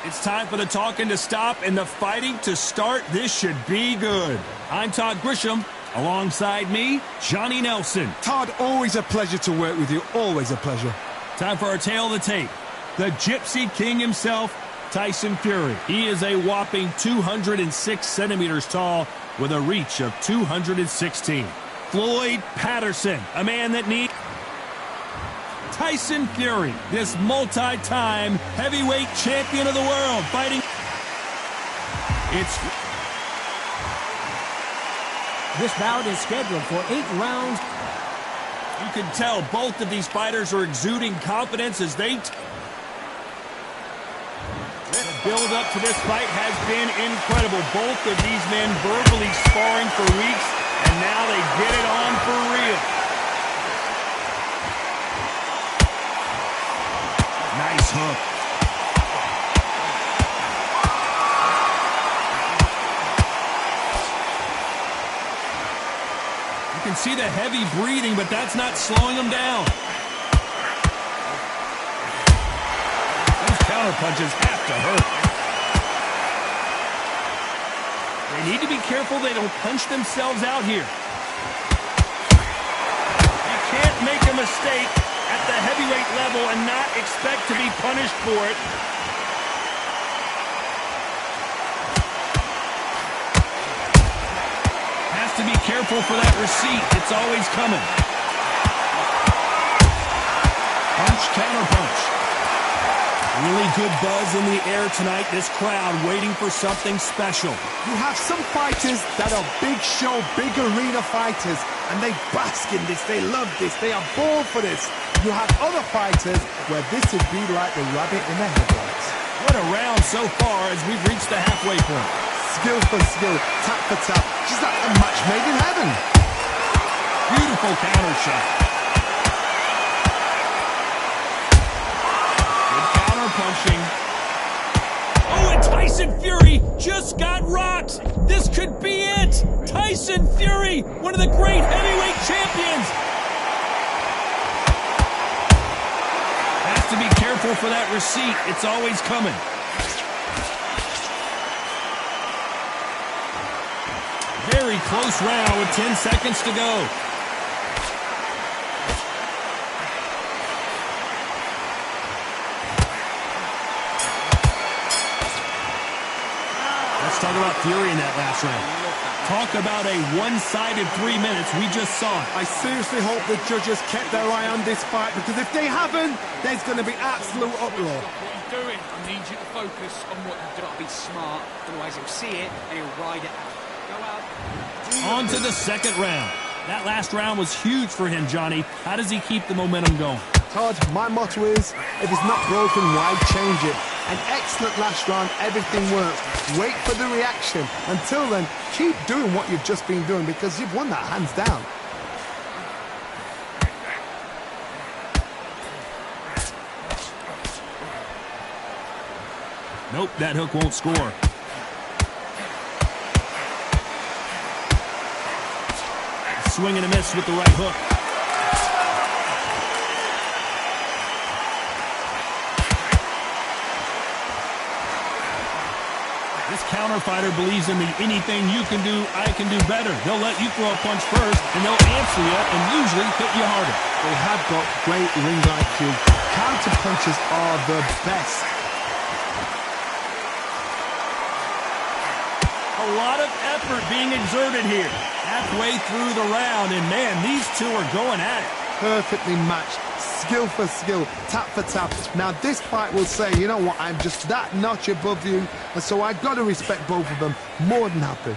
It's time for the talking to stop and the fighting to start. This should be good. I'm Todd Grisham. Alongside me, Johnny Nelson. Todd, always a pleasure to work with you. Always a pleasure. Time for our tale of the tape. The Gypsy King himself, Tyson Fury. He is a whopping 206 centimeters tall with a reach of 216. Floyd Patterson, a man that needs... Tyson Fury, this multi-time heavyweight champion of the world, fighting... This bout is scheduled for 8 rounds. You can tell both of these fighters are exuding confidence as they... The build-up to this fight has been incredible. Both of these men verbally sparring for weeks, and now they get it on for real. Nice hook. You can see the heavy breathing, but that's not slowing him down. Those counter punches have to hurt. They need to be careful they don't punch themselves out here. You can't make a mistake at the heavyweight level and not expect to be punished for it. Has to be careful for that receipt. It's always coming. Punch, counter punch. Really good buzz in the air tonight. This crowd waiting for something special. You have some fighters that are big show, big arena fighters, and they bask in this. They love this. They are born for this. You have other fighters where this would be like the rabbit in the headlights. What a round so far as we've reached the halfway point. Skill for skill, tap for tap. She's like a match made in heaven. Beautiful counter shot. Good counter punching. Oh, and Tyson Fury just got rocked. This could be it. Tyson Fury, one of the great heavyweight champions. Has to be careful for that receipt. It's always coming. Very close round with 10 seconds to go. Let's talk about Fury in that last round. Talk about a one-sided 3 minutes. We just saw it. I seriously hope the judges kept their eye on this fight, because if they haven't, there's going to be absolute uproar. What you're doing, I need you to focus on what you do. Be smart, otherwise he'll see it and he'll ride it out. On to the second round. That last round was huge for him, Johnny. How does he keep the momentum going? Todd, my motto is, if it's not broken, why change it? An excellent last round, everything works. Wait for the reaction. Until then, keep doing what you've just been doing, because you've won that hands down. Nope, that hook won't score. Swing and a miss with the right hook. This counter fighter believes in the anything you can do, I can do better. They'll let you throw a punch first, and they'll answer you and usually hit you harder. They have got great ring IQ. Counter punches are the best. A lot of effort being exerted here. Halfway through the round, and man, these two are going at it. Perfectly matched, skill for skill, tap for tap. Now this fight will say, you know what, I'm just that notch above you, and so I've got to respect both of them. More than happy.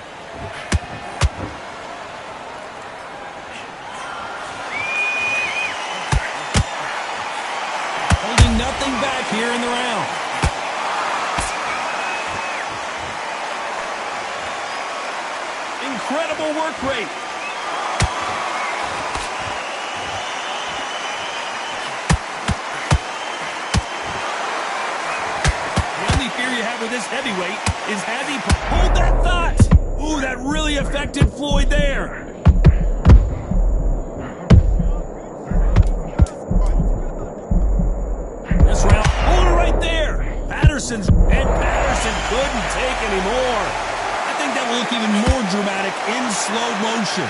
Holding nothing back here in the round. Incredible work rate. The only fear you have with this heavyweight is has he... Hold that thought! Ooh, that really affected Floyd there. This round, hold it right there. Patterson Patterson's, and Patterson couldn't take any more. I think that will look even more dramatic in slow motion.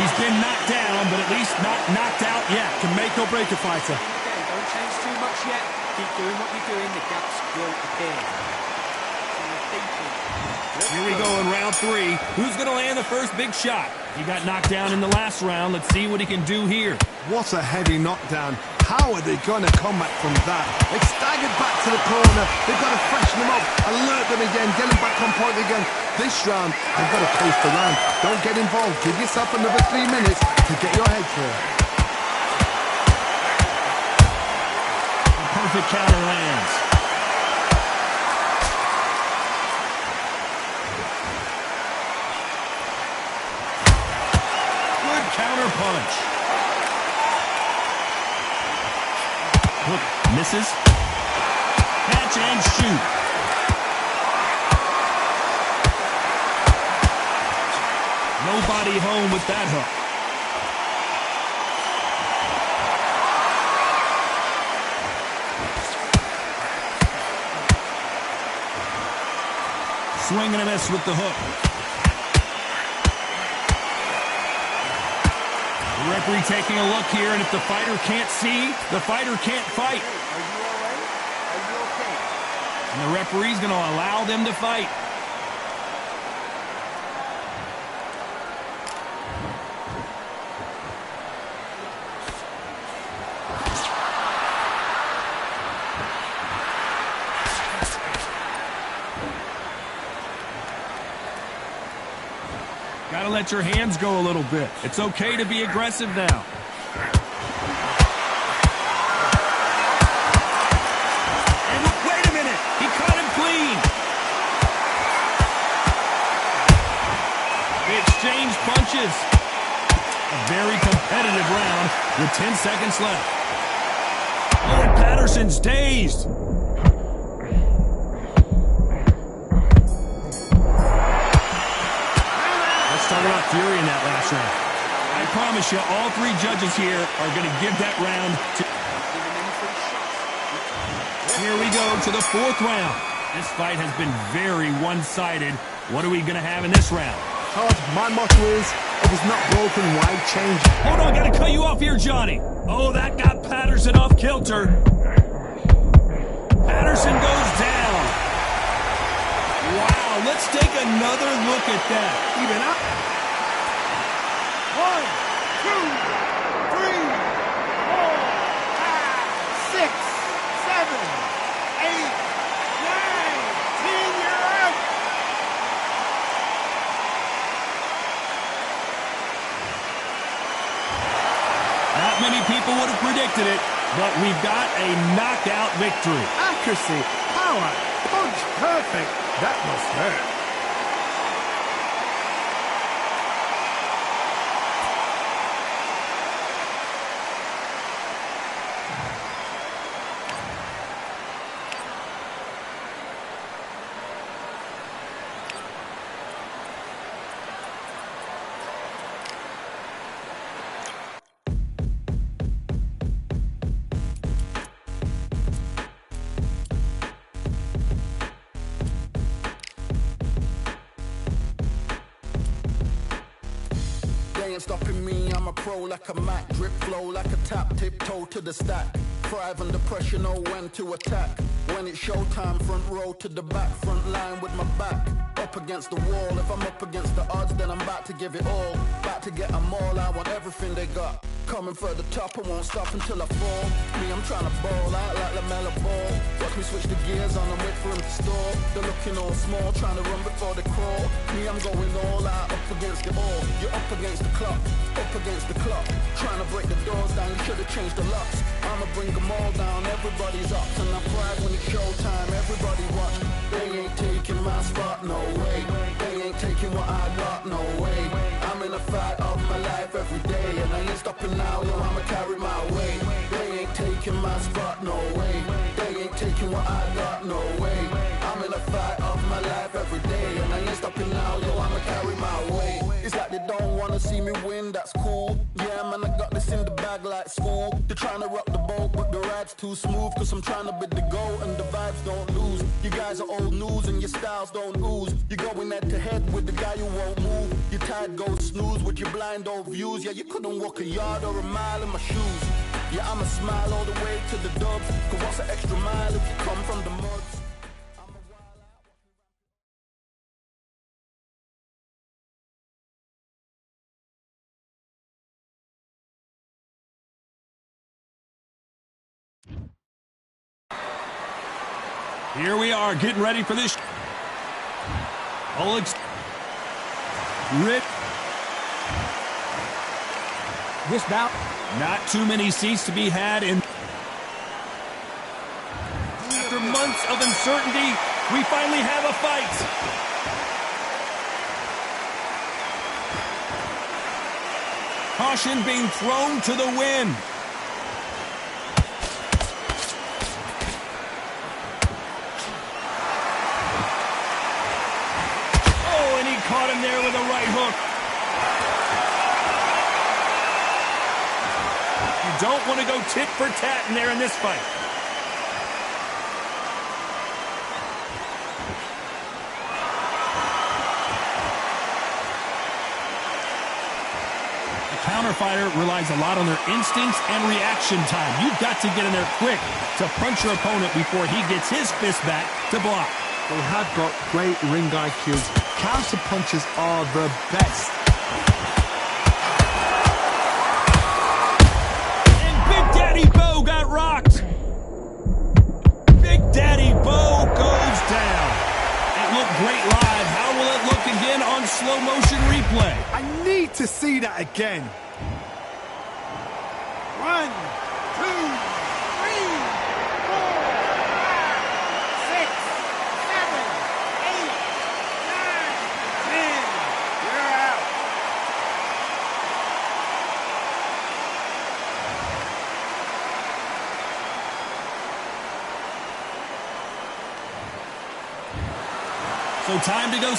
He's been knocked down, but at least not knocked out yet. Can make or break a fighter. Don't change too much yet. Keep doing what you're doing. The gaps will appear. Here we go in round 3. Who's going to land the first big shot? He got knocked down in the last round. Let's see what he can do here. What a heavy knockdown. How are they going to come back from that? They've staggered back to the corner. They've got to freshen them up, alert them again, get them back on point again. This round, they've got to coast the round. Don't get involved. Give yourself another 3 minutes to get your head clear. Perfect counter lands. Good counter punch. Hook misses. Catch and shoot. Nobody home with that hook. Swing and a miss with the hook. The referee taking a look here, and if the fighter can't see, the fighter can't fight. Are you all right? Are you okay? And the referee's going to allow them to fight. Gotta let your hands go a little bit. It's okay to be aggressive now. And wait a minute! He caught him clean! They exchange punches. A very competitive round with 10 seconds left. Oh, and Patterson's dazed. Talk about fury in that last round. I promise you, all 3 judges here are going to give that round to... Here we go to the 4th round. This fight has been very one-sided. What are we going to have in this round? Todd, my motto is, if it's not broken, why change it? Hold on, got to cut you off here, Johnny. Oh, that got Patterson off kilter. Patterson goes down. Wow, let's take another look at that. Even up. 1, 2, 3, 4, 5, 6, 7, 8, 9, 10. You're out. Not many people would have predicted it, but we've got a knockout victory. Accuracy, power, punch perfect. That must hurt. Stopping me, I'm a pro like a Mac. Drip flow like a tap, tiptoe to the stack. Thrive under pressure, know when to attack. When it's showtime, front row to the back. Front line with my back up against the wall. If I'm up against the odds, then I'm about to give it all. About to get them all, I want everything they got. Coming for the top, I won't stop until I fall. Me, I'm trying to ball out like LaMelo Ball. Watch me switch the gears on and wait for him to stall. They're looking all small, trying to run before they crawl. Me, I'm going all out, up against it all. You're up against the clock, up against the clock. Trying to break the doors down, you should have changed the locks. I'ma bring them all down, everybody's up. And I pride when it's showtime, everybody watch. They ain't taking my spot, no way. They ain't taking what I got, no way. I'm in a fight of my life every day, and I ain't stopping now, yo, I'ma carry my weight. They ain't taking my spot, no way. They ain't taking what but I got no way. I'm in a fight of my life every day, and I ain't stopping now, yo, I'ma carry my weight. It's like they don't wanna see me win, that's cool. Yeah, man, I got this in the bag like school. They're trying to rock the boat, but the ride's too smooth, cause I'm trying to bid the goal, and the vibes don't lose. You guys are old news, and your styles don't ooze. You're going head to head with the guy who won't move. Your tide goes snooze with your blind old views. Yeah, you couldn't walk a yard or a mile in my shoes. Yeah, I'ma smile all the way to the dubs, cause what's an extra mile if you come from the muds? Here we are, getting ready for this. Oleg. Rip. This bout. Not too many seats to be had in. After months of uncertainty, we finally have a fight. Caution being thrown to the wind. Caught him there with a right hook. You don't want to go tit for tat in there in this fight. The counter fighter relies a lot on their instincts and reaction time. You've got to get in there quick to punch your opponent before he gets his fist back to block. They have got great ring IQs. Counter punches are the best. And Big Daddy Bo got rocked. Big Daddy Bo goes down. It looked great live. How will it look again on slow motion replay? I need to see that again. 1, 2. So time to go.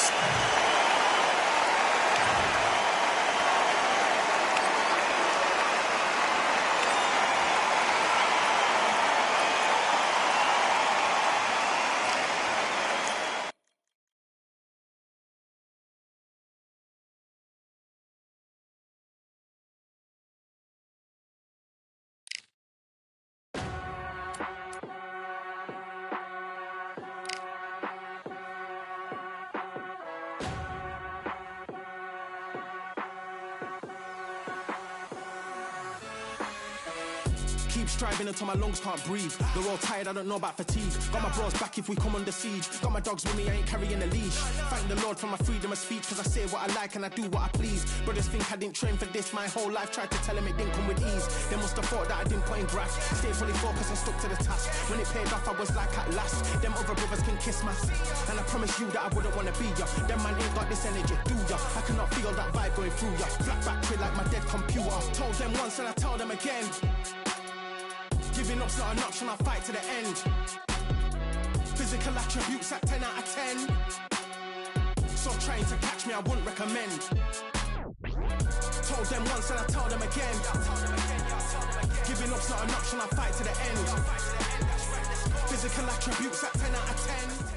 Keep striving until my lungs can't breathe. They're all tired, I don't know about fatigue. Got my bros back if we come under siege. Got my dogs with me, I ain't carrying a leash. Thank the Lord for my freedom of speech, cause I say what I like and I do what I please. Brothers think I didn't train for this my whole life. Tried to tell them it didn't come with ease. They must have thought that I didn't put in graft. Stayed fully focused and stuck to the task. When it paid off, I was like at last. Them other brothers can kiss my ass. And I promise you that I wouldn't wanna be ya. Them man ain't got this energy, do ya? I cannot feel that vibe going through ya. Flat back to like my dead computer. Told them once and I tell them again. Giving up's not an option, I'll fight to the end. Physical attributes at 10 out of 10. So trying to catch me, I wouldn't recommend. Told them once and I tell them again. Giving up's not an option, I'll fight to the end. Physical attributes at 10 out of 10.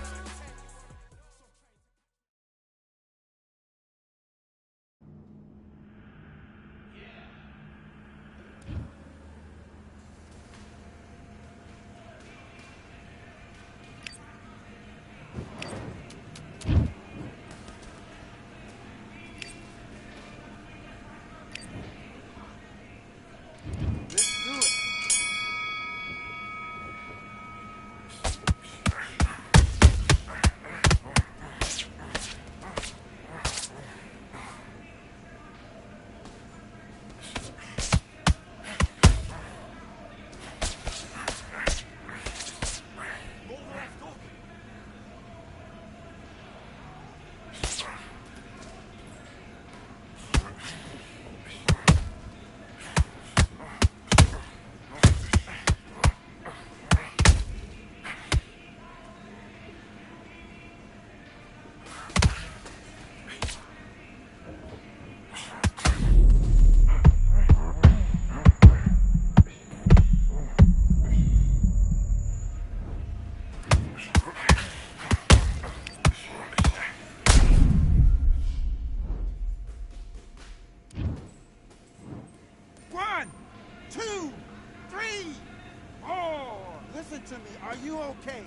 okay.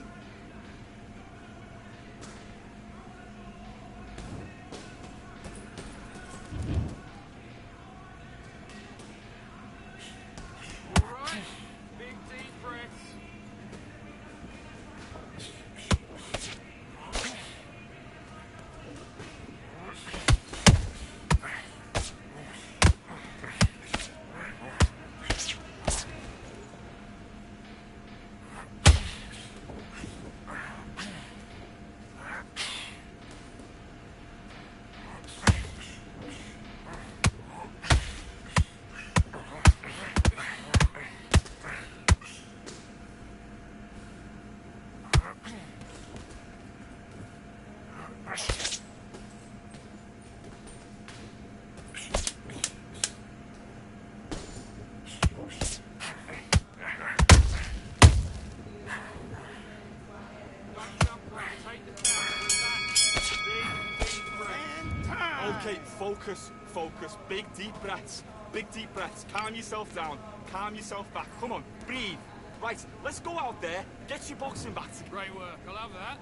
All right, big deep breaths. Okay, focus, focus. Big deep breaths. Big deep breaths. Calm yourself down. Calm yourself back. Come on, breathe. Right, let's go out there. Get your boxing bat. Great work, I'll have that.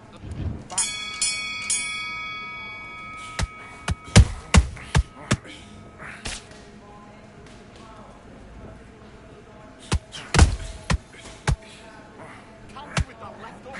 Counter with that left hook.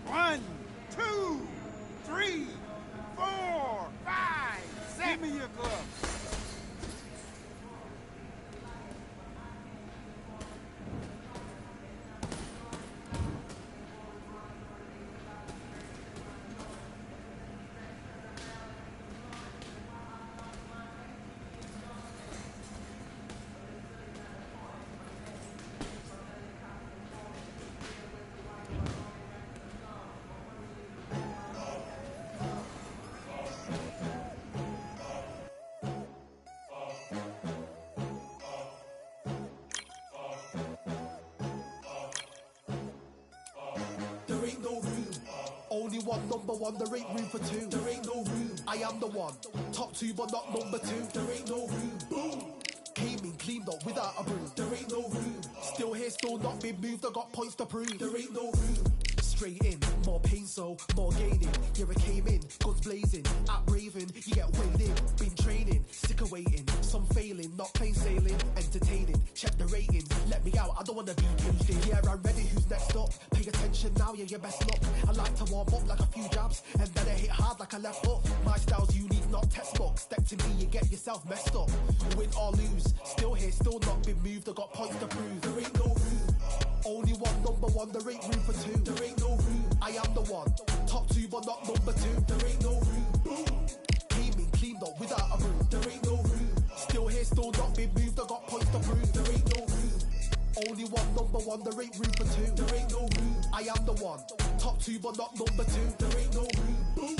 One, two, three, four, five, six. Give me your gloves. There ain't no room. Only one number one, there ain't room for two. There ain't no room. I am the one. Top two, but not number two. There ain't no room. Boom. Came in, cleaned up without a broom. There ain't no room. Still here, still not been moved. I got points to prove. There ain't no room. Straight in, more pain, so more gaining. Yeah, I came in, guns blazing. At Raven, you get weighed in. Been training, sick of waiting. Some failing, not plain sailing. Entertaining, check the ratings. Let me out, I don't wanna be caged in. Yeah, I'm ready, who's next up? Pay attention now, yeah, you best look. I like to warm up like a few jabs, and then I hit hard like a left hook. My style's unique, not textbook. Step to me, you get yourself messed up. Win or lose, still here, still not been moved. I got points to prove. There ain't no room. Only one number one, there ain't room for two. There ain't no room. I am the one. Top two, but not number two. There ain't no room. Boom. Came in, cleaned up without a broom. There ain't no room. Still here, still not been moved. I got points to prove. There ain't no room. Only one number one, there ain't room for two. There ain't no room. I am the one. Top two, but not number two. There ain't no room. Boom.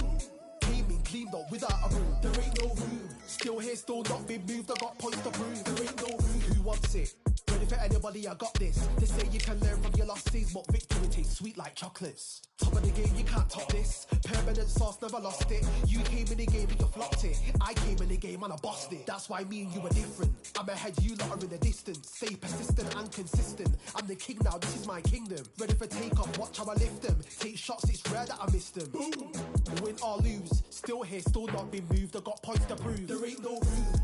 Came in, cleaned up without a broom. There ain't no room. Still here, still not been moved. I got points to prove. There ain't no room. Who wants it? Ready for anybody, I got this. They say you can learn from your losses, but victory tastes sweet like chocolates. Top of the game, you can't top this. Permanent sauce, never lost it. You came in the game and you flopped it. I came in the game and I bossed it. That's why me and you are different. I'm ahead, you lot are in the distance. Stay persistent and consistent. I'm the king now, this is my kingdom. Ready for take off, watch how I lift them. Take shots, it's rare that I miss them. Boom. Win or lose, still here, still not been moved. I got points to prove. There ain't no room.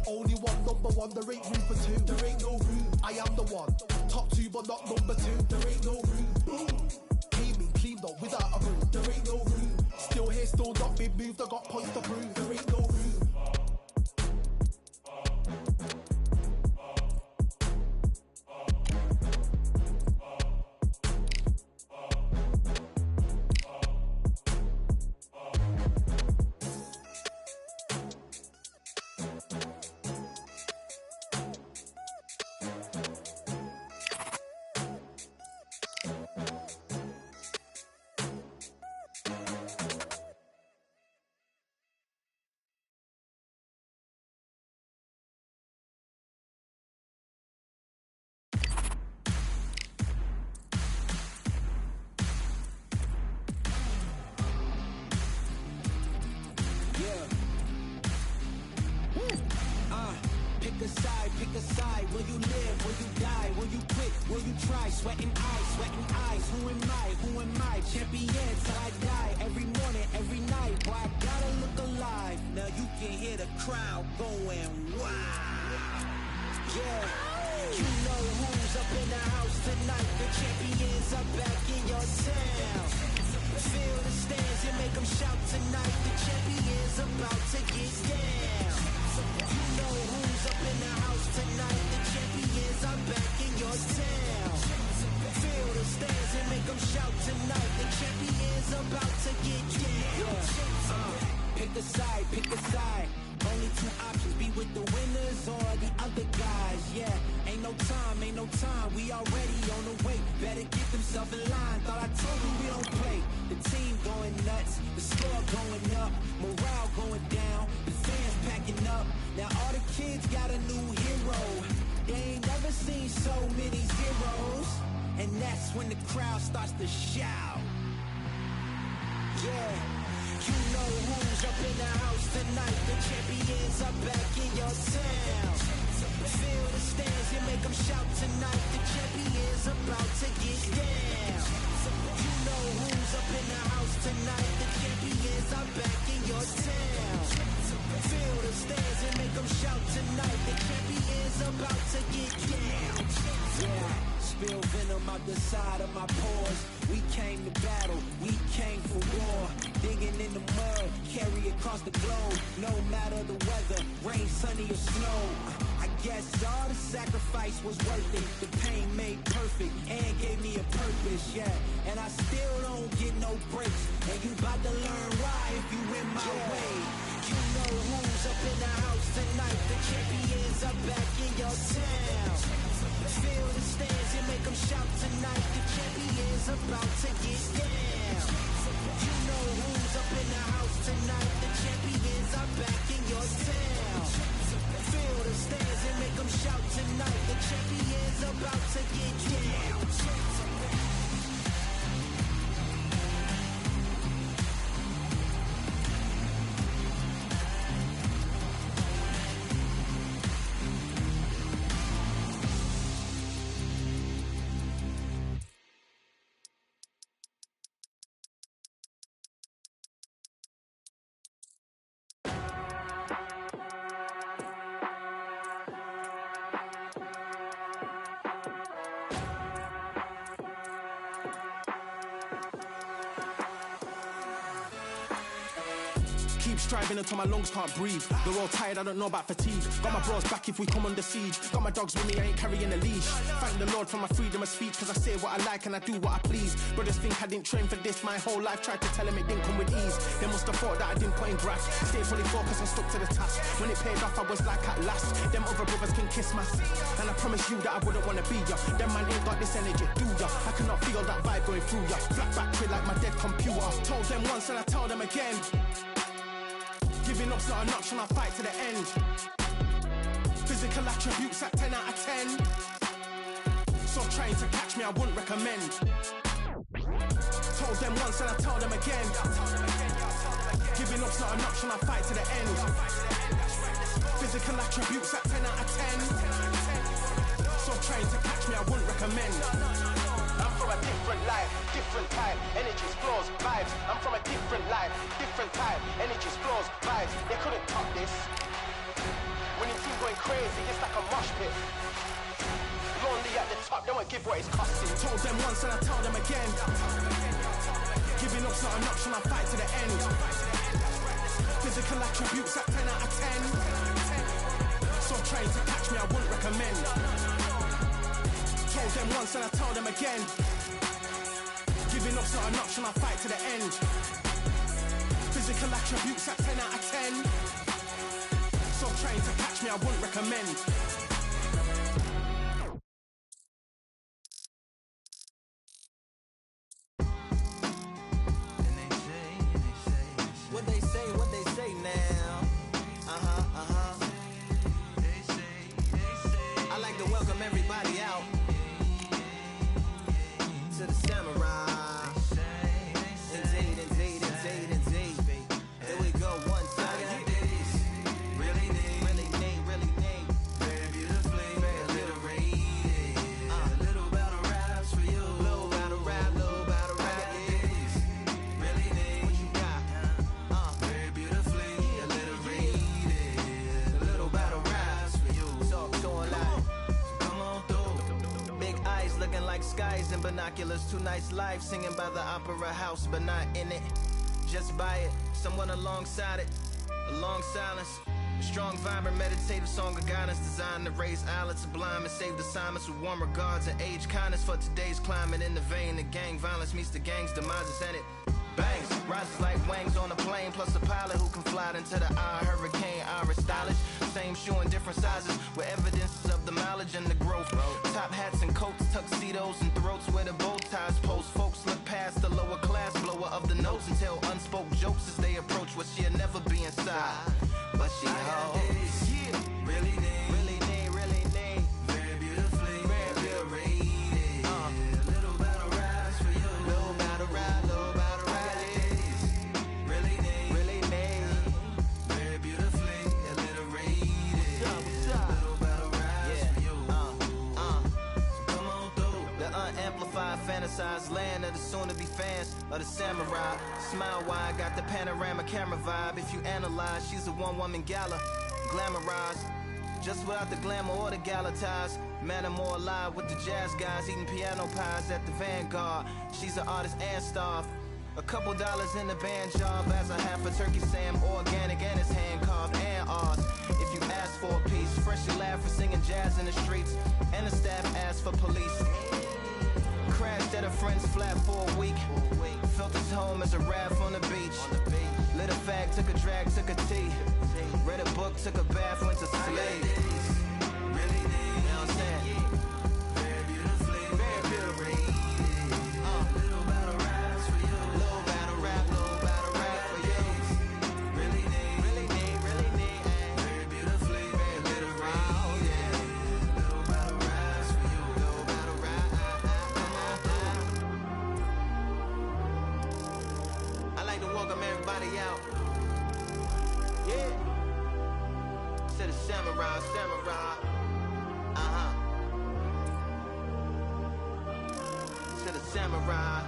Only one number one, there ain't room for two. There ain't no room. I am the one. top 2 but not number 2. There ain't no room. Boom. Came in clean though without a broom. There ain't no room. Still here, still not been moved. I got points to prove. There ain't no room. Pick a side. Will you live? Will you die? Will you quit? Will you try? Sweating eyes. Who am I? Who am I? Champion till I die. Every morning, every night. Boy, I gotta look alive. Now you can hear the crowd going wow. Yeah. You know who's up in the house tonight. The champions are back in your town. Feel the stands and make them shout tonight. The champions about to get down. You know who's up in the house tonight. The champions are back in your town. Feel the stands and make them shout tonight. The champions about to get down. Pick a side, pick a side. Only 2 options, be with the winners or the other guys. Yeah, ain't no time, we already on the way. Better get themselves in line. Thought I told you we don't play. The team going nuts, the score going up, morale going down, the fans packing up. Now all the kids got a new hero. They ain't never seen so many zeros. And that's when the crowd starts to shout. Yeah. You know who's up in the house tonight. The champions are back in your town. Feel the stands and make them shout tonight. The champions about to get down. You know who's up in the house tonight. The champions are back in your town. Feel the stands and make them shout tonight. The champions about to get down. Yeah. Spill venom out the side of my pores. We came to battle, we came for war. Digging in the mud, carry across the globe. No matter the weather, rain, sunny or snow. I guess all the sacrifice was worth it. The pain made perfect and gave me a purpose, yeah. And I still don't get no breaks. And you bout to learn why if you in my way. You know who's up in the house tonight. The champions are back in your town. Feel the stands and make them shout tonight. The champions about to get down. You know who's up in the house tonight. The champions are back in your town. Feel the stands and make them shout tonight. The champions about to get down. Striving until my lungs can't breathe. They're all tired, I don't know about fatigue. Got my bros back if we come under siege. Got my dogs with me, I ain't carrying a leash. Thank the Lord for my freedom of speech, cause I say what I like and I do what I please. Brothers think I didn't train for this my whole life. Tried to tell them it didn't come with ease. They must have thought that I didn't put in graft. Stayed fully focused and stuck to the task. When it paid off I was like at last. Them other brothers can kiss my ass. And I promise you that I wouldn't wanna be ya. Them man ain't got this energy, do ya? I cannot feel that vibe going through ya. Flat back quit like my dead computer. Told them once and I tell them again. Giving up's not an option, I'll fight to the end. Physical attributes at 10 out of 10. So trying to catch me, I wouldn't recommend. Told them once and I tell them again. Giving up's not an option, I'll fight to the end. Physical attributes at 10 out of 10. So trying to catch me, I wouldn't recommend. I'm from a different life, different type, energies, flows, vibes. I'm from a different life, different type, energies, flows, vibes. They couldn't top this. When you see going crazy, it's like a mosh pit. Lonely at the top. up, they won't give what it's costing. Told them once and I tell them again. Giving up's not an option, I fight to the end. Physical attributes at 10 out of 10. So trying to catch me, I wouldn't recommend. Told them once and I tell them again. Giving up's not an option, I fight to the end. Physical attributes at 10 out of 10. So trying to catch me, I wouldn't recommend. What they say now. I like to welcome everybody out to the Samurai. Indeed. Here we go, one time. Really need. Very beautifully, very alliterated. Little battle raps for you. Little battle rap. Really need. What you got? Very beautifully alliterated. Little battle raps for you. So alive. Come on through. Big eyes looking like skies and binoculars. Two nights live singing by the opera house, but not in it. Just by it, someone alongside it. A long silence. A strong, vibrant, meditative song of guidance designed to raise eyelids sublime and save the assignments with warm regards and age kindness for today's climate. In the vein of gang violence meets the gang's demises, and it bangs, rises like wings on a plane, plus a pilot who can fly into the eye. Hurricane Iris stylish, same shoe in different sizes, with evidences of the mileage and the growth. Top hats and coats, tuxedos and throats where the bow ties post. Folks look past the lower class blower of the notes and tell unspoke jokes as they approach what she'll never be inside. But she holds, really need. Very beautifully, very rated. Little battle raps for you. Little battle rap. Really need. Very beautifully alliterated. What's up? Little battle raps for you. So come on through. The unamplified, fantasized land of the soon-to-be fans of the Samurai. Smile wide, got the panorama camera vibe. If you analyze, she's a one-woman gala, glamorized, just without the glamour or the gala ties. Man, I'm more alive with the jazz guys, eating piano pies at the Vanguard. She's an artist and staff. A couple dollars in the band job as a half a turkey Sam, organic and it's hand carved and ours. If you ask for a piece, freshly laugh for singing jazz in the streets, and the staff asked for police. Crashed at a friend's flat for a week. Felt his home as a raft on the beach. Lit a fag, took a drag, took a tea. Read a book, took a bath, went to sleep. Really need, you know what I'm saying? Very beautifully, very beautifully. Little battle raps for you. Little battle rap for you. Really need. Very beautifully, very alliterated. Little battle raps for you. Little battle rap. I like to welcome everybody out. Yeah. To the Samurai. To the Samurai.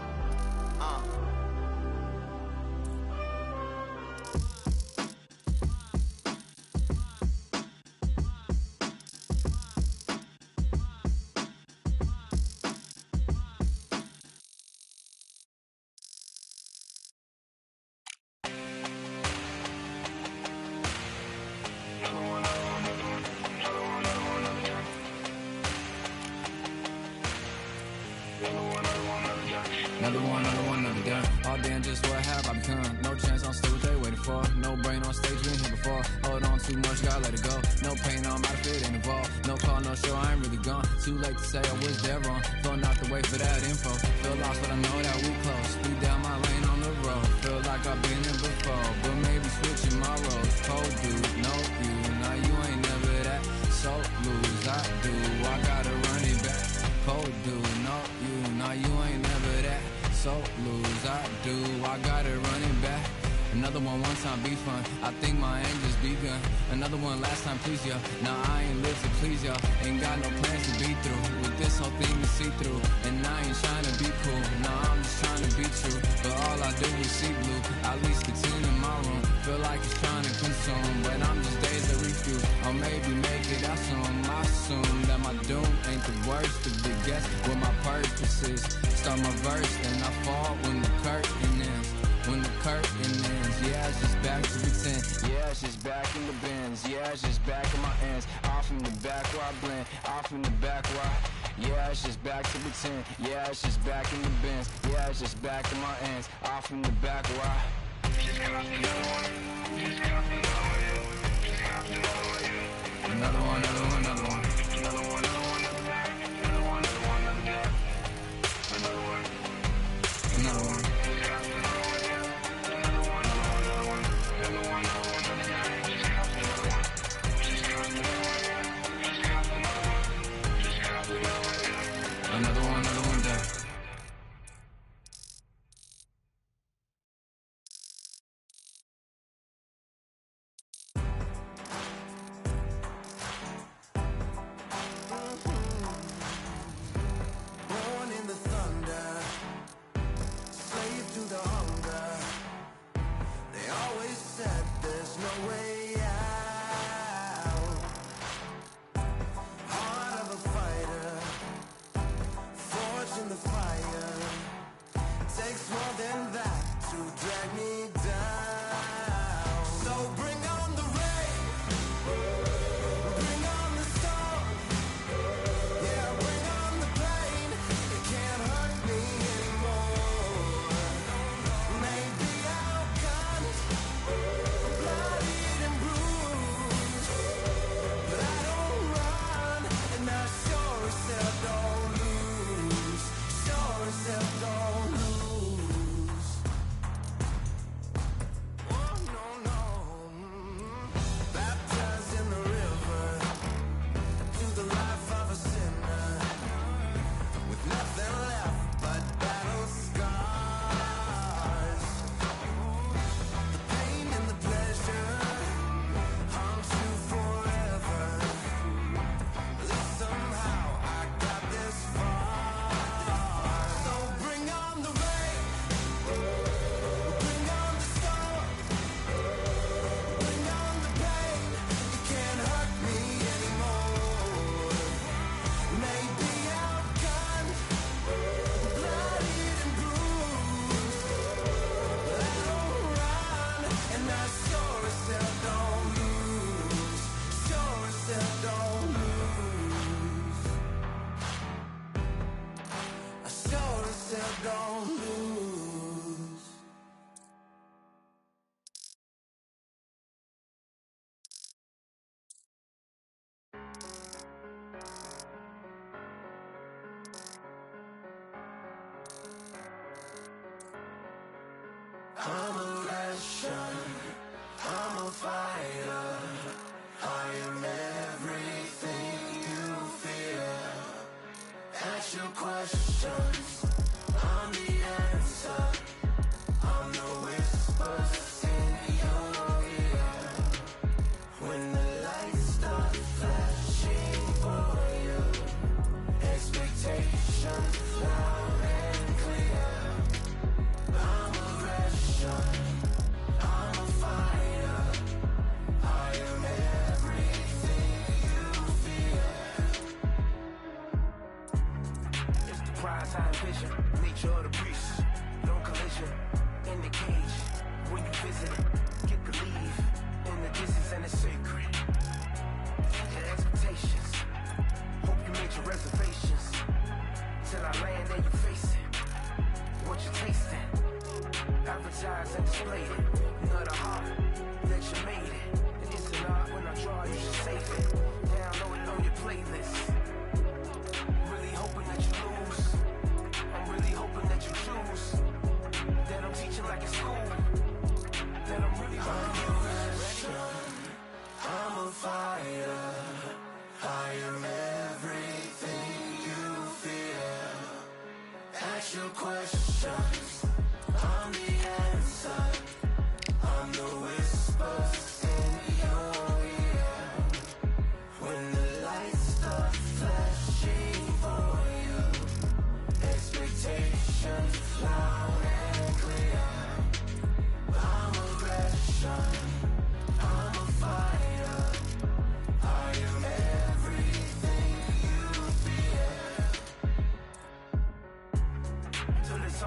Another gun. All damn, just what have I become? No chance, I'm still what they waiting for. No brain on stage, been here before. Hold on too much, gotta let it go. No pain, I'm out of it, ain't involved. No call, no show, I ain't really gone. Too late to say I was dead wrong. Throwing out the way for that info. Feel lost, but I know that we close. Speed down my lane on the road. Feel like I've been here before, but maybe switching my roles. Cold dude, no you. Now you ain't never that. So lose, I do. I gotta run it back. Cold dude, no you. Now you ain't never that. So lose, I do. I gotta run it back. Another one time be fun. I think my aim just begun. Another one last time please ya. Now I ain't live to please ya. Ain't got no plans to be through. With this whole thing to see through. And I ain't trying to be cool. Nah, I'm just trying to be true. But all I do is see blue. At least it's in my room. Feel like it's trying to consume. But I'm just days that refuse. or maybe make it out soon. I assume that my doom ain't the worst of the guess what my purpose is. Start my verse, then I fall when the curtain ends. When the curtain ends, yeah, it's just back to pretend. Yeah, it's just back in the bins. Yeah, it's just back in my ends. Off in the back where I blend. Off in the back where I... Yeah, it's just back to pretend. Yeah, it's just back in the bins. Yeah, it's just back in my ends. Off in the back where I... Another one, another one, another one. Another one, another one, another one. Another one, another one, another one. Another one. Another one. Another one, another one down. Born in the thunder, slave to the hunger. They always said there's no way out. Heart of a fighter, forged in the fire. Takes more than that to drag me down. So bring on the rain, bring on the storm. Yeah, bring on the pain. It can't hurt me anymore. Maybe I'll cut, bloodied and bruised, but I don't run, and I sure as hell don't lose. Sure as hell don't lose. Oh no no. Baptized in the river to the life of a sinner, with nothing left but battle scars. The pain and the pleasure haunt you forever. At least somehow I got this far. So bring on the rain, bring on the storm, bring on the pain. You can't hurt me anymore. Maybe I'll cut, bloodied and bruised, but I don't run, and I sure as hell don't lose. Sure as hell don't lose. I sure as hell don't lose. I'm a Russian, I'm a fighter. I am everything you fear. Ask your questions, I'm the answer. I'm the whispers in your ear. When the lights start flashing for you, expectations loud and clear. I'm a Russian,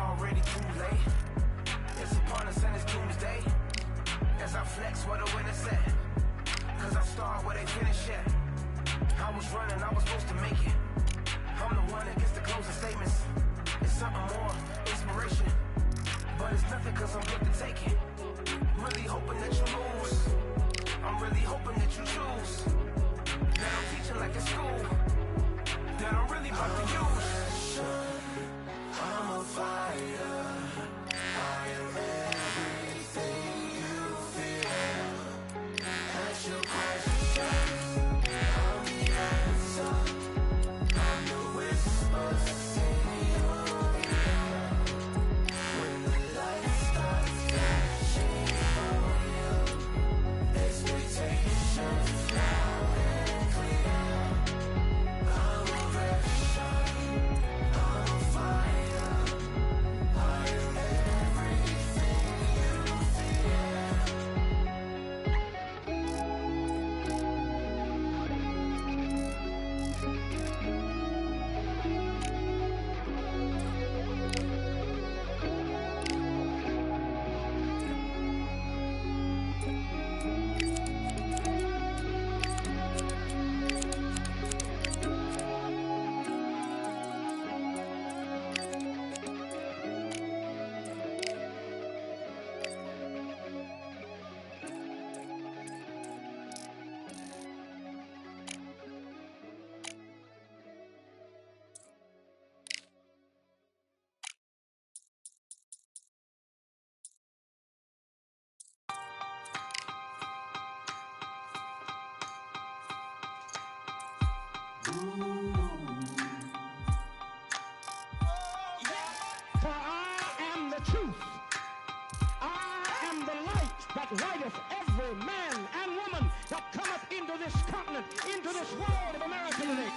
already too late. It's upon us and it's Tuesday. As I flex where the winners at. Cause I start where they finish at. I was running, I was supposed to make it. I'm the one that gets the closing statements. It's something more, inspiration. But it's nothing cause I'm good to take it. Really hoping that you lose. I'm really hoping that you choose. That I'm teaching like in school. That I'm really about to use. I'm a fighter. I am everything you feel. Ask your questions. I'm the answer. I'm the whispers in your ear. When the light starts flashing for you, expectations loud and clear. I'm a version. I'm a fighter. I am everything you fear. For I am the truth. I am the light that lighteth every man and woman that cometh into this continent, into this world of America today.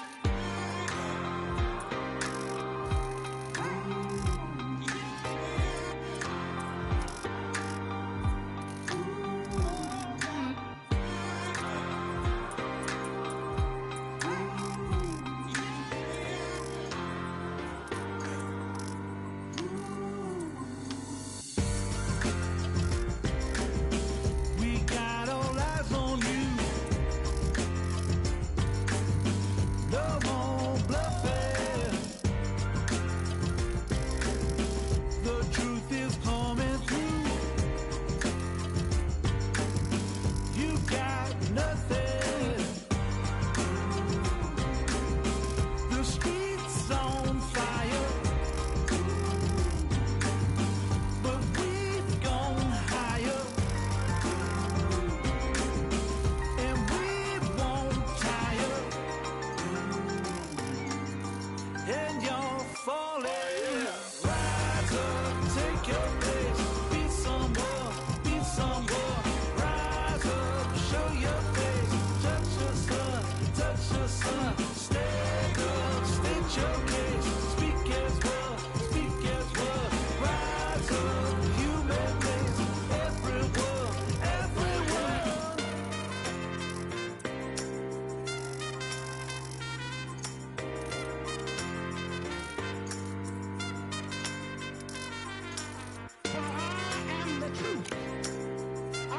We got all eyes on you. No more bluffing. The truth is coming through. You got nothing. The streets on fire, but we've gone higher. And we won't tire. And you're falling. Rise up, take your place. Be someone, rise up, show your face. Touch the sun, stand up, state your case. Speak as well, rise up, human race. Everyone. For I am the truth. I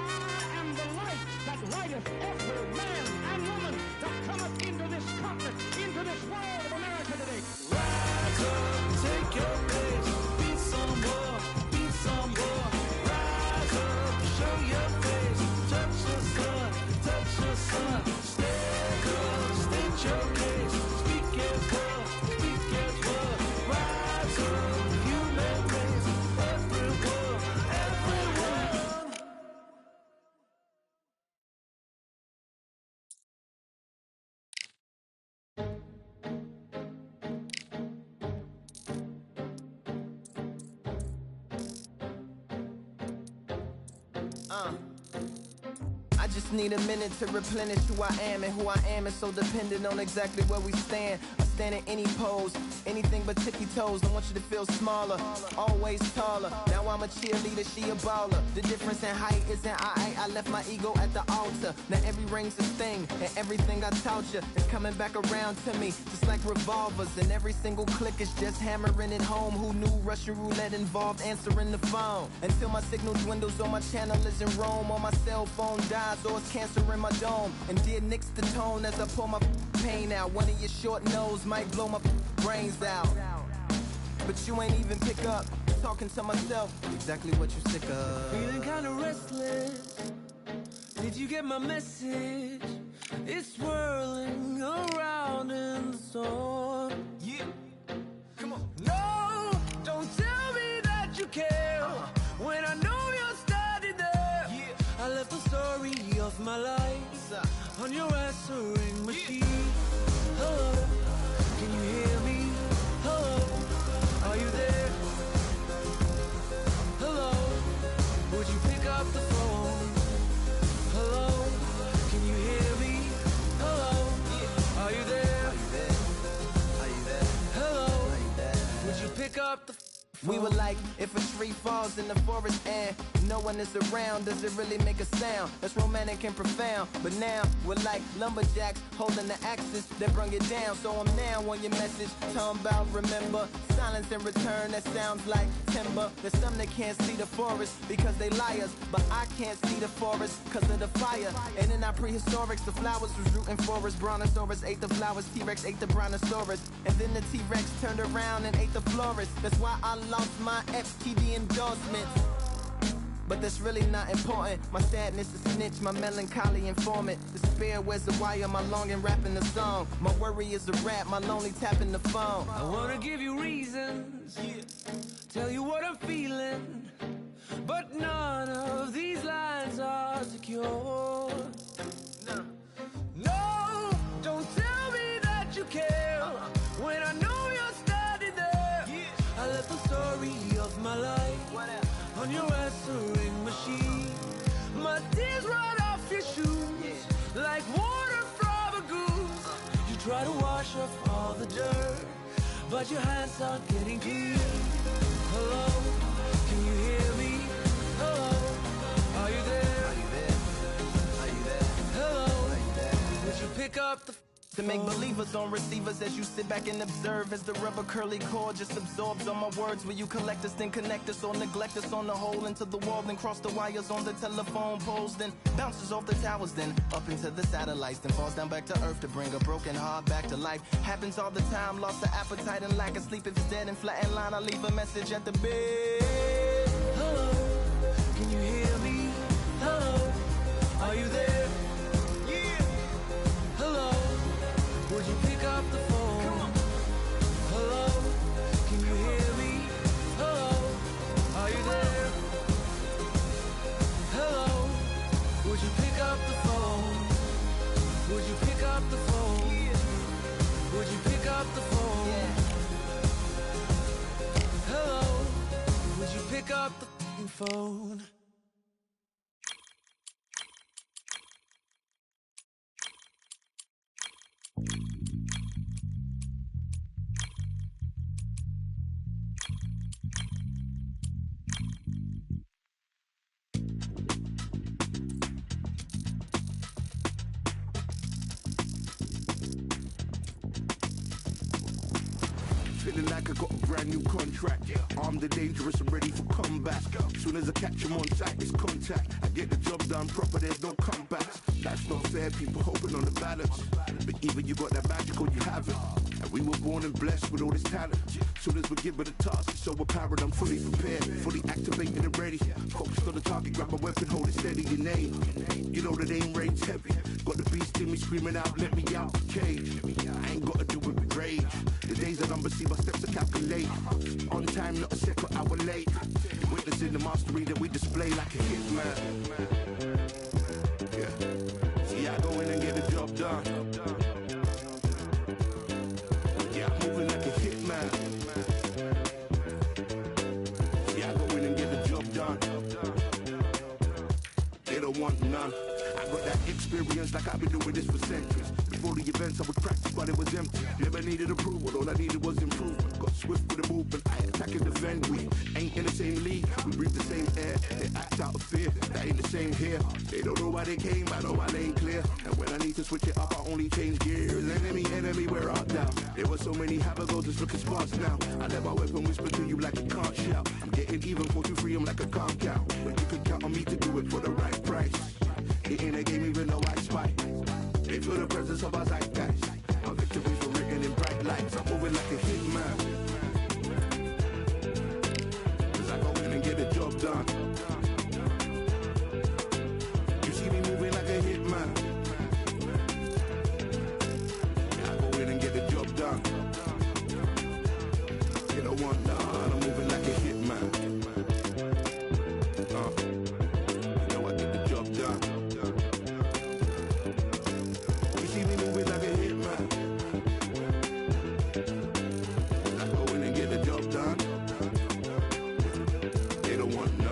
am the light that lighteth every man and woman that cometh into this continent, into this world of America today. Rise up, take your place. Be someone, rise up, show your face. Touch the sun, stand up, state your case. Speak as well, rise up, human race. Everyone. I just need a minute to replenish who I am, and who I am is so dependent on exactly where we stand. A stand in any pose, anything but tippy toes. Don't want you to feel smaller, always taller. Now I'm a cheerleader, she a baller. The difference in height isn't I left my ego at the altar. Now every ring's a thing, and everything I taught you is coming back around to me, just like revolvers. And every single click is just hammering it home. Who knew Russian roulette involved answering the phone? Until my signal dwindles or my channel is in Rome, or my cell phone dies, or it's cancer in my dome. And dear Nick's the tone as I pour my pain out. One of your short nose might blow my brains out, but you ain't even pick up. Talking to myself, exactly what you sick of. Feeling kinda restless. Did you get my message? It's swirling around in the storm. Yeah, come on. No, don't tell me that you care when I know you're standing there. Yeah. I left the story of my life on your answering machine. Hello, can you hear me? Hello, are you there? Hello, would you pick up the phone? Hello, can you hear me? Hello, are you there? Are you there? Hello, would you pick up the phone? We were like, if a tree falls in the forest and no one is around, does it really make a sound? That's romantic and profound. But now we're like lumberjacks holding the axes that bring it down. So I'm now on your message, talking about remember. Silence in return, that sounds like timber. There's some that can't see the forest because they liars, but I can't see the forest because of the fire. And in our prehistorics, the flowers was rooting for us. Brontosaurus ate the flowers, T-Rex ate the brontosaurus, and then the T-Rex turned around and ate the florist. That's why I lost my FTD endorsements, but that's really not important. My sadness is snitch, my melancholy informant. Despair wears the wire, my longing rapping the song. My worry is the rap, my lonely tapping the phone. I wanna give you reasons, tell you what I'm feeling, but none of these lines are secure. No, don't tell me that you care when I know you're standing there. I left the story of my life on your answering machine. My tears run off your shoes like water from a goose. You try to wash off all the dirt, but your hands aren't getting clean. Hello, can you hear me? Hello, are you there? Are you there? Are you there? Hello, Are you there? would you pick up the To make believers on receivers as you sit back and observe as the rubber curly cord just absorbs all my words. Will you collect us, then connect us, or neglect us on the hole into the wall, then cross the wires on the telephone poles, then bounces off the towers, then up into the satellites, then falls down back to earth to bring a broken heart back to life. Happens all the time, lost the appetite and lack of sleep. If it's dead and flat in line, I leave a message at the bed. Hello, can you hear me? Hello, are you there? Yeah. Hello, would you pick up the phone? Hello, can you hear me? Hello, are you there? Hello, would you pick up the phone? Would you pick up the phone? Would you pick up the phone? Hello, would you pick up the phone? Feeling like I got a brand new contract. Armed and dangerous and ready for combat. Soon as I catch him on sight, it's contact. I get the job done proper, there's no comebacks. That's not fair, people hoping on the balance. But either you got that magic or you haven't. And we were born and blessed with all this talent. Soon as we're given a task, it's so apparent I'm fully prepared, fully activated and ready. Focused on the target, grab my weapon, hold it steady, your name. You know that aim rain's heavy. Got the beast in me screaming out, let me out the cage. I ain't gotta do it with rage. The days are numbered, see my steps are calculate. On time, not a second hour late. Witnessing the mastery that we display like a hitman. Yeah. See, I go in and get the job done. Yeah, I'm moving like a hitman. See, I go in and get the job done. They don't want none. I got that experience like I've been doing this for centuries. all the events I would practice, but it was empty. Never needed approval, all I needed was improvement. Got swift with the movement, I attack and defend. We ain't in the same league, we breathe the same air. They act out of fear, that ain't the same here. They don't know why they came, I know I ain't clear. And when I need to switch it up, I only change gears. Enemy, where art thou? There were so many habagos, just looking sparse now. I let my weapon whisper to you like a can't shout. I'm getting even, 4-2-3, I'm like a calm cow. But you can count on me to do it for the right price. It ain't a game even though I spy. They feel the presence of our zeitgeist. My victories were written in bright lights. I'm moving like a hitman. Cause I go in and get the job done. You see me moving like a hitman. I go in and get the job done. You don't want none. I'm moving like a hitman. You know I get the job done. You see me moving like a hitman. I go in and get the job done. They don't want none.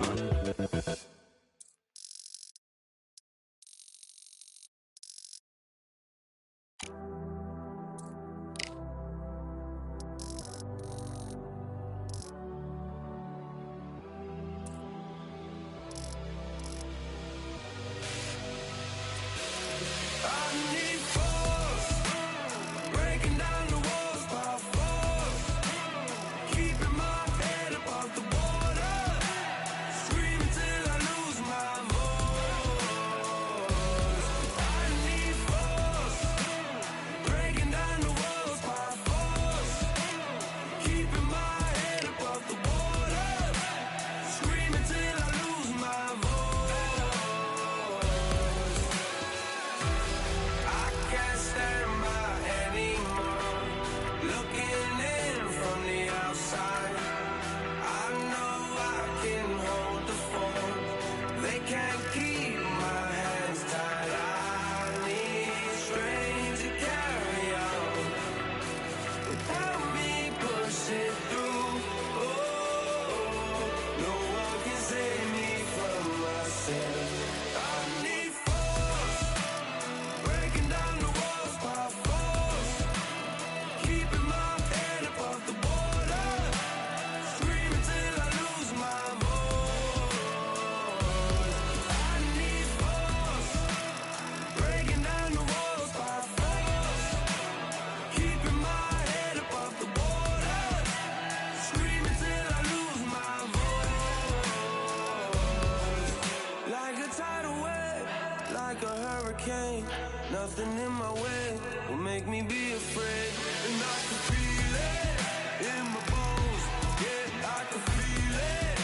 Nothing in my way will make me be afraid. And I can feel it in my bones. Yeah, I can feel it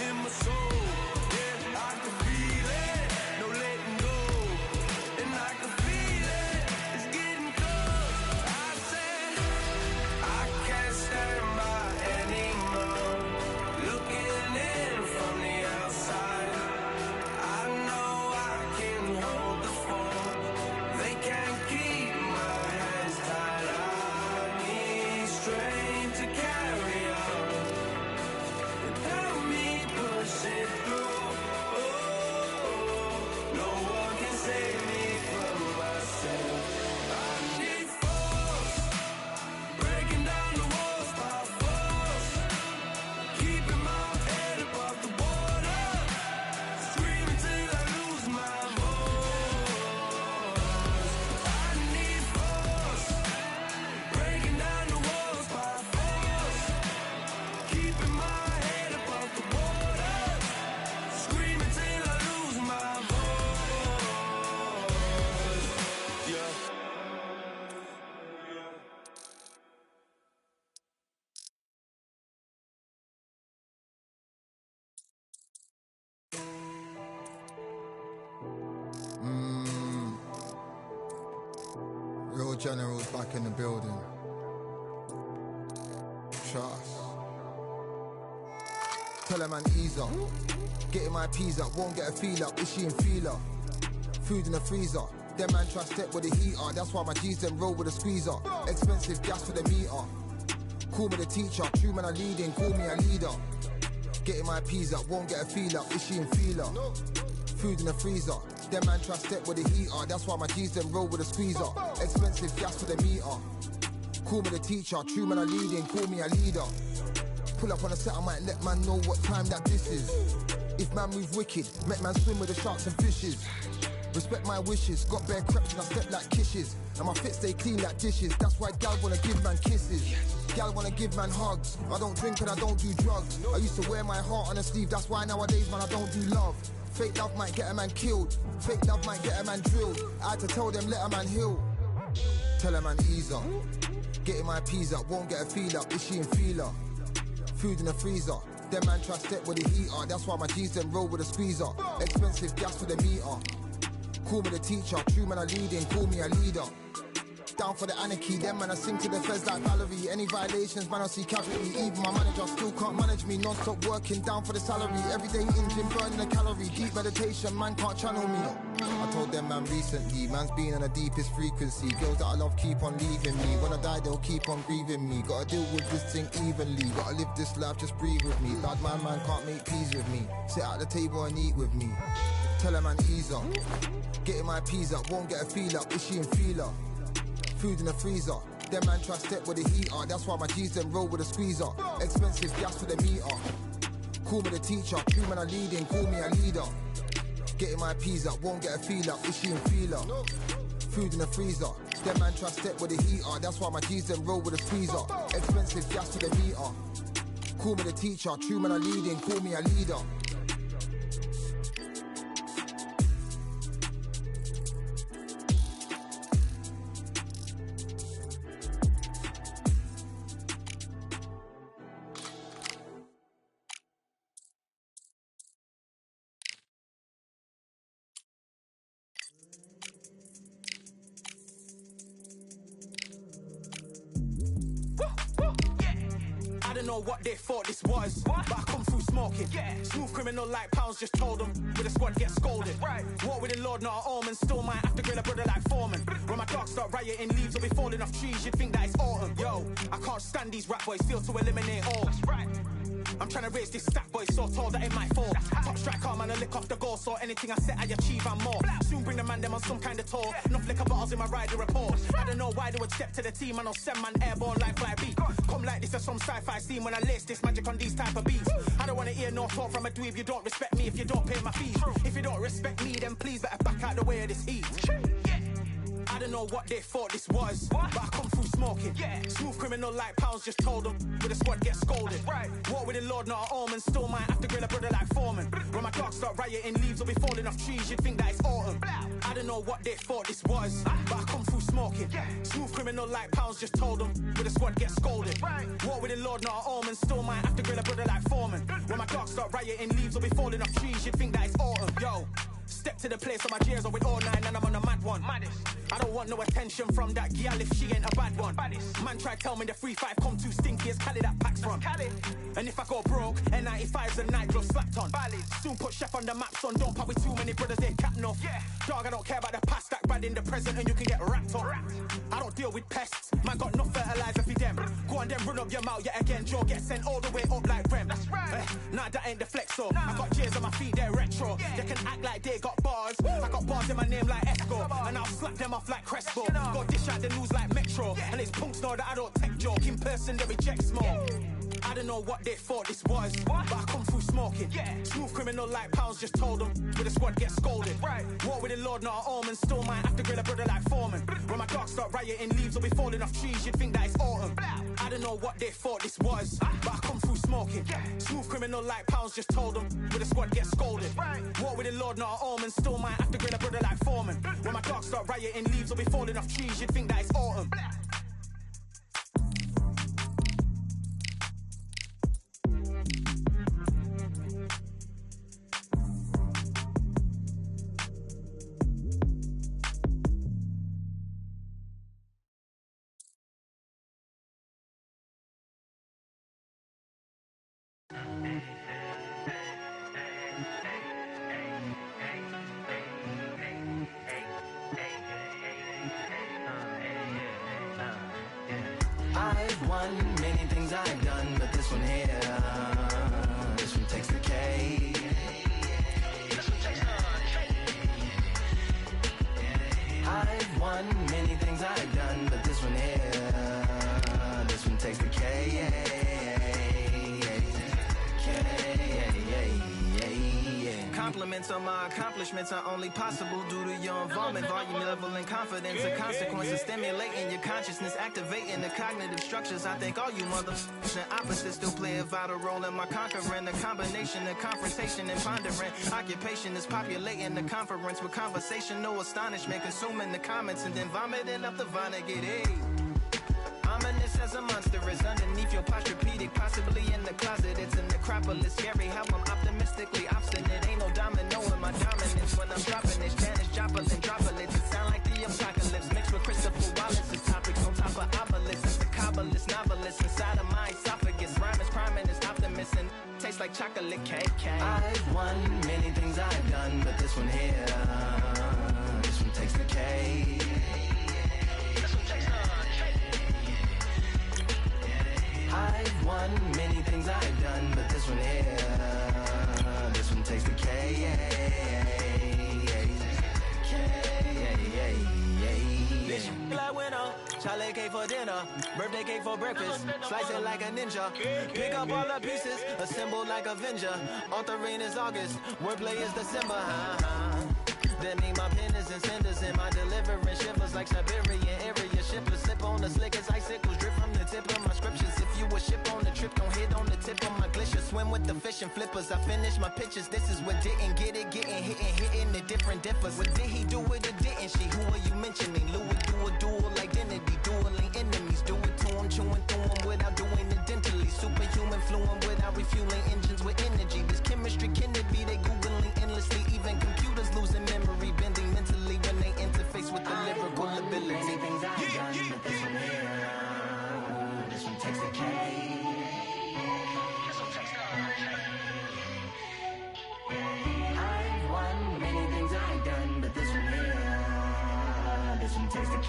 in my soul. Yeah, I can feel it, no letting go. And I can feel it, it's getting close. I said I can't stand by anymore. Looking in from the outside, I know I can hold the phone. They can't keep my hands tied. I need strength to carry on without me pushing through. Oh, no one can save me from myself. I need force, breaking down the walls by force, keeping my head above the water, screaming till I lose my voice. I need force, breaking down the walls by force, keeping my head above the water, screaming till I lose my voice. Yeah. Real generals back in the building. Trust. Tell a man ease up. Getting my peas up, won't get a feel up. Is she in feeler? Food in the freezer. Them man try step with the heater. That's why my G's them roll with a squeezer. Expensive gas for the meter. Call me the teacher. True man I leading, call me a leader. Getting my peas up, won't get a feel up. Is she in feeler? Food in the freezer. Them man try step with the heater. That's why my G's them roll with a squeezer. Expensive gas for the meter. Call me the teacher. True man I leading. Call me a leader. Pull up on a set, I might let man know what time that this is. If man move wicked, make man swim with the sharks and fishes. Respect my wishes, got bare creps and I step like kisses. And my fit stay clean like dishes, that's why gal wanna give man kisses. Gal wanna give man hugs, I don't drink and I don't do drugs. I used to wear my heart on a sleeve, that's why nowadays man I don't do love. Fake love might get a man killed, fake love might get a man drilled. I had to tell them let a man heal. Tell a man ease up, getting my peas up, won't get a feel up, is she in feeler? Food in the freezer, them man try step with the heater. That's why my G's them roll with a squeezer. Expensive gas for the meter. Call me the teacher, true man I leading, call me a leader. Down for the anarchy, them man I sing to the feds like Valerie. Any violations, man I see casualty. Even my manager still can't manage me. Non-stop working, down for the salary. Everyday engine, burning a calorie. Deep meditation, man can't channel me. I told them man recently, man's been on the deepest frequency. Girls that I love keep on leaving me. When I die they'll keep on grieving me. Gotta deal with this thing evenly. Gotta live this life, just breathe with me. Bad man can't make peace with me. Sit at the table and eat with me. Tell a man ease up, getting my peas up, won't get a feel up, is she in feeler? Food in the freezer, them man try step with the heater. That's why my G's them roll with a squeezer. Expensive gas for the meter. Call me the teacher, true man I leading, call me a leader. Getting my peas up, won't get a feel up, is she in feeler? Food in the freezer, them man try step with the heater. That's why my G's them roll with a squeezer. Expensive gas for the meter. Call me the teacher, true man I leading, call me a leader. What they thought this was, but I come through smoking. Smooth criminal like pounds, just told them with a squad get scolded. Walk with the Lord, not an omen. Still might have to grill a brother like Foreman. When my dogs start rioting, leaves will be falling off trees. You'd think that it's autumn. Yo, I can't stand these rap boys, feel to eliminate all. I'm trying to raise this stack, boy, so tall that it might fall. Top striker, man, I lick off the goal, so anything I set, I achieve and more. Soon bring the man them on some kind of tour. Enough liquor bottles in my rider report. I don't know why they would step to the team, and I'll send man airborne like fly beat. Come like this as some sci-fi scene when I lace this magic on these type of beats. I don't wanna hear no talk from a dweeb. You don't respect me if you don't pay my fees. If you don't respect me, then please better back out the way of this heat. I don't know what they thought this was, but I come through smoking. Smooth criminal like pounds, just told them with a squad get scolded. Walk with the Lord, not an omen. Still might have to grill a brother like Foreman. When my dogs start rioting, leaves will be falling off trees. You'd think that it's autumn. I don't know what they thought this was, but I come through smoking. Smooth criminal like pounds, just told them with a squad get scolded. Walk with the Lord, not an omen. Still might have to grill a brother like Foreman. When my dogs start rioting, leaves will be falling off trees. You'd think that it's autumn. Yo, step to the place on my gears are with all nine and I'm on a mad one. I don't want no attention from that gal if she ain't a bad one. Man try tell me the 3-5 come too stinky as Cali that packs from. And if I go broke, N95's a night glove slapped on. Soon put Chef on the map, son. Don't pop with too many brothers, they cap no. Dog, I don't care about the past, that bad in the present and you can get wrapped up. I don't deal with pests, man got no fertilizer for them. Go on then run up your mouth yet again, Joe get sent all the way up like Rem. Nah, that ain't the flex so. I got cheers on my feet, they're retro. They can act like they got bars. I got bars in my name like Esco, and I'll slap them off like Crespo. Go dish out the news like Metro, and it's punks know that I don't take joke. In person they reject smoke. I don't know what they thought this was, but I come through smoking. Smooth criminal like pounds, just told them with a squad get scolded. Walk with the Lord, not an omen. Still might have to grill a brother like Foreman. When my dogs start rioting, leaves will be falling off trees. You'd think that it's autumn. I don't know what they thought this was, but I come through smoking. Smooth criminal like pounds, just told them with a squad get scolded. Walk with the Lord, not an omen. Still might have to grill a brother like Foreman. When my dogs start rioting, leaves will be falling off trees. You'd think that it's autumn. I've won many things I've done, but this one here, this one takes the cake. Compliments on my accomplishments are only possible due to your involvement, volume, level, and confidence. The consequences stimulating your consciousness, activating the cognitive structures. I think all you mothers and opposites still play a vital role in my conquering. The combination of confrontation and pondering. Occupation is populating the conference with conversation, no astonishment, consuming the comments and then vomiting up the Vonnegut. Hey. Ominous as a monster is underneath your posturepedic, possibly in the closet. It's a necropolis, scary how I'm optimistically obstinate. Ain't no domino in my dominance when I'm dropping this. Janice Joplin droplets. It sound like the apocalypse mixed with Christopher Wallace's topics on top of obelisks. It's a kabbalist novelist inside of my esophagus. Rhyme is priming is optimist and tastes like chocolate cake. I've won many things I've done, but this one here, this one takes the cake. I've won many things I've done, but this one here, this one takes the K. Like winner, chocolate cake for dinner, birthday cake for breakfast, slice it like a ninja, pick up all the pieces, assemble like Avenger. Author rain is August, wordplay is December. That mean my pen is in cinders and my delivering shivers like Siberian area shippers. Slip on the slick as icicles, drip from the tip of my scriptures. If you a ship on the trip, don't hit on the tip of my glacier. Swim with the fish and flippers. I finish my pictures. This is what didn't get it, getting hit and hitting the different differs. What did he do with it, didn't she? Who are you mentioning? Louis do a dual identity, dueling enemies. Do it to him, chewing through him without doing it dentally. Superhuman fluent without refueling engines with energy. This chemistry can it be? They googling endlessly. Even computers losing memory, bending mentally when they interface with the lyrical ability. Things I've done, but this one here, this one takes the K. I've won many things I've done, but this one here, this one takes the K.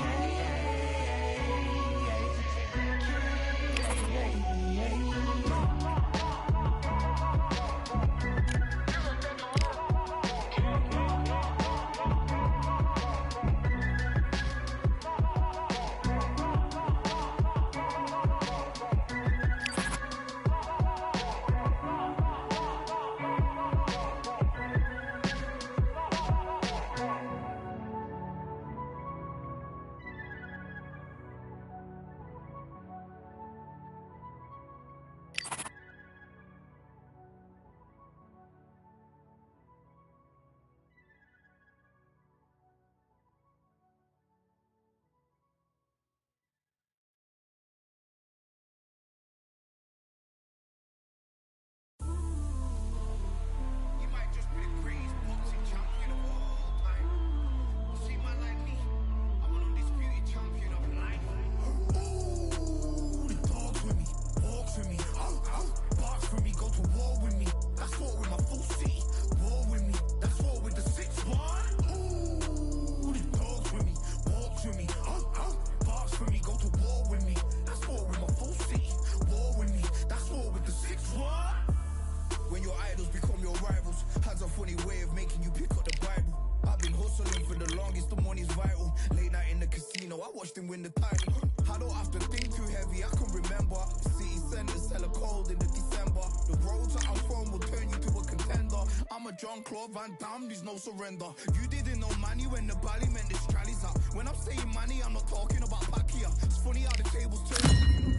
Win the title. I don't have to think too heavy, I can remember. The city center's hella cold in the December. The roads that I'm from will turn you to a contender. I'm a Jean-Claude Van Damme, there's no surrender. You didn't know money when the bally meant this trallies up. When I'm saying money, I'm not talking about Pakia. It's funny how the tables turn.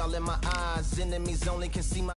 all in my eyes. Enemies only can see my